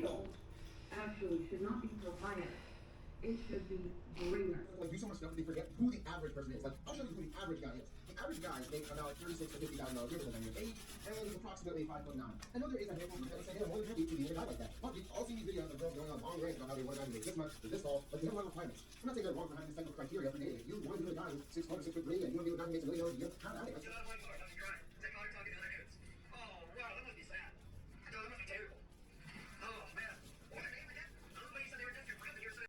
title actually should not be provider. It should be bringer. Like, do so much stuff that they forget who the average person is. Like, I'll show you who the average guy is. The average guy makes about $36,000 to $50,000 years on your age, and he's approximately 5'9". I know there is a handful of people that say, hey, I'm more than happy to be a guy like that. But you've all seen these videos of girls going on long rants about how they want a guy to make this much or this tall, but they have a lot of requirements. I'm not saying they're wrong for having this type of criteria for dating. If you want to be with a guy who's 6'4", 6'3", and you want to be with a guy who makes $1 million a year, have at it. Get out of my car, don't you cry. Take all your talking to other dudes. Oh, wow, that must be sad. No, that must be terrible. Oh, man. What are they again? I don't know, you said they were just your friends and you're saying...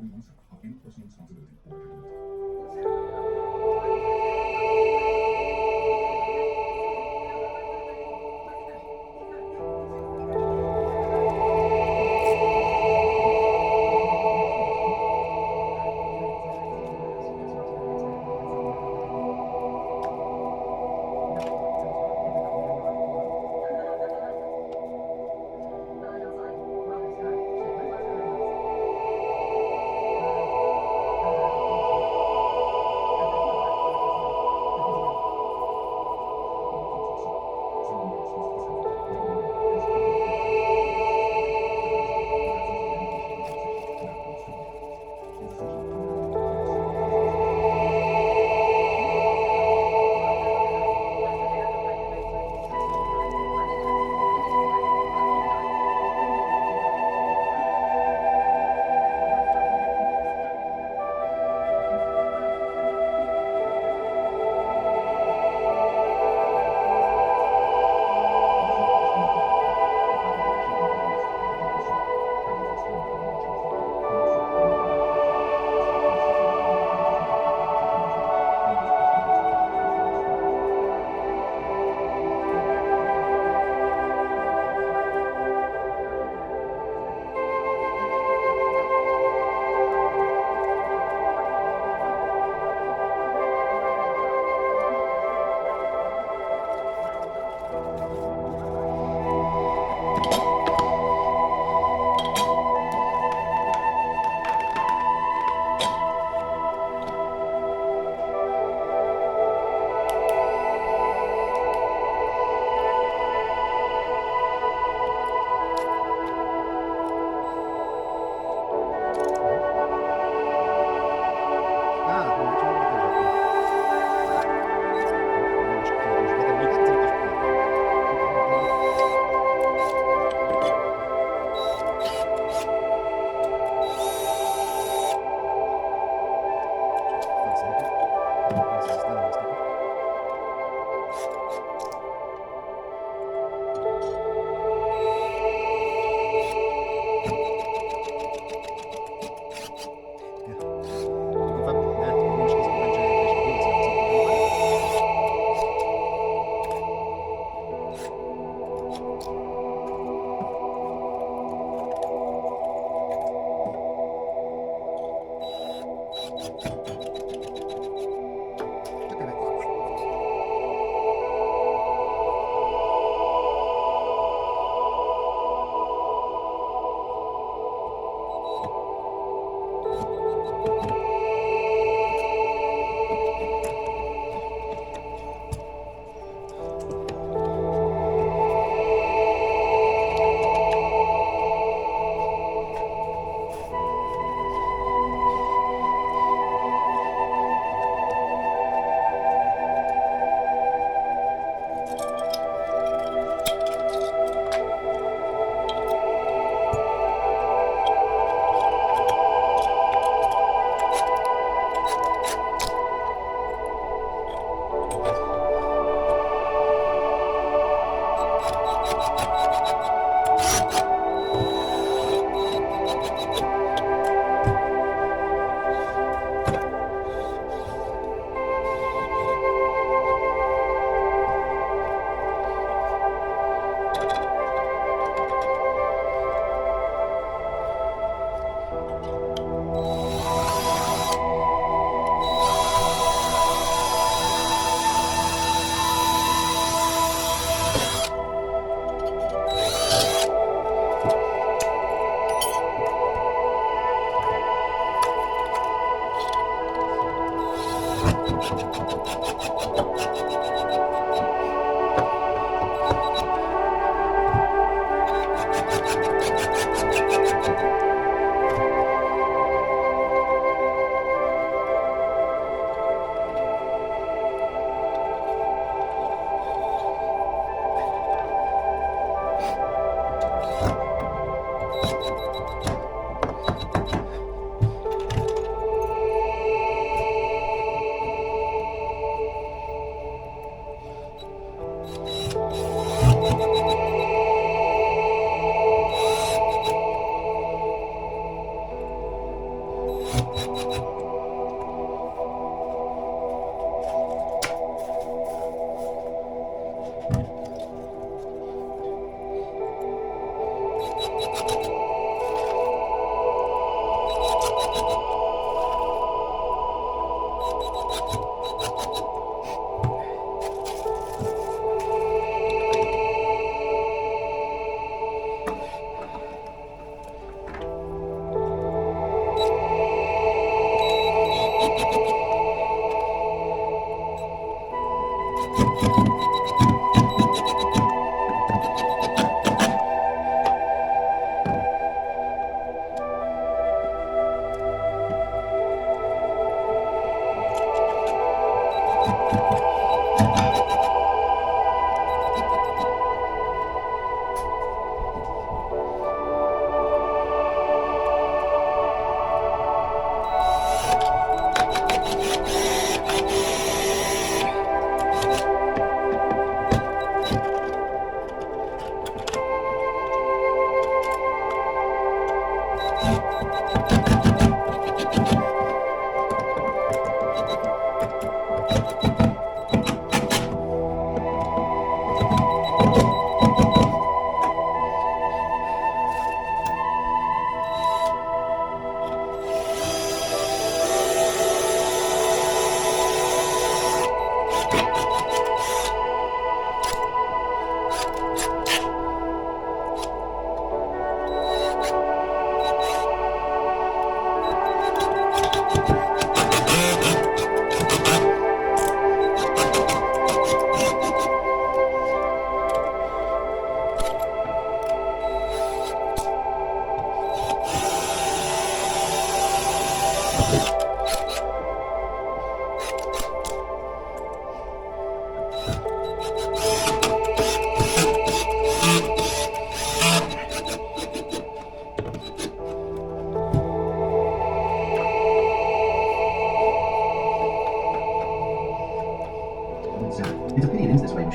involving oneself of any personal responsibility or accountability.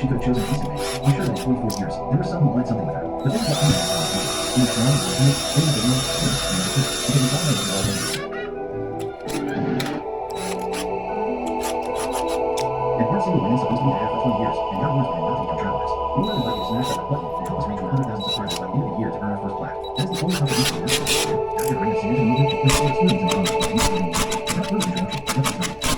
she could have chosen a decent mate. I'm sure that in 24 years, there were some who wanted something with her. But this is what he was trying to do. He was trying to make because he thought that was all there. And weren't single women supposed to be there for 20 years, and now Warren's planning not to become travelers. We wanted to let you smash that button and help us reach 100,000 subscribers by the end of the year to earn our first plaque. That is the only contribution we're asking for. After bringing us into the movement, we saw experience in the movement. That's really the introduction. That's the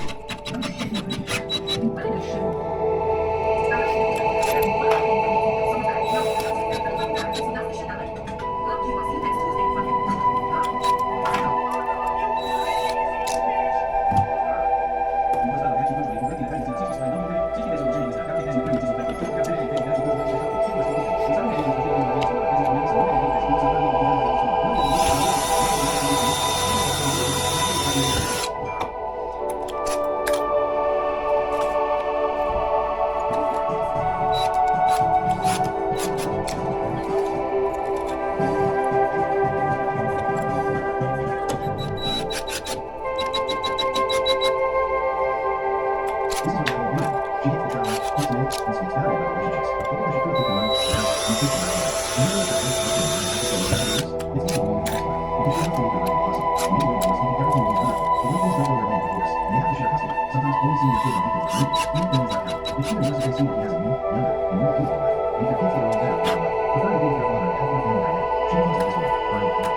She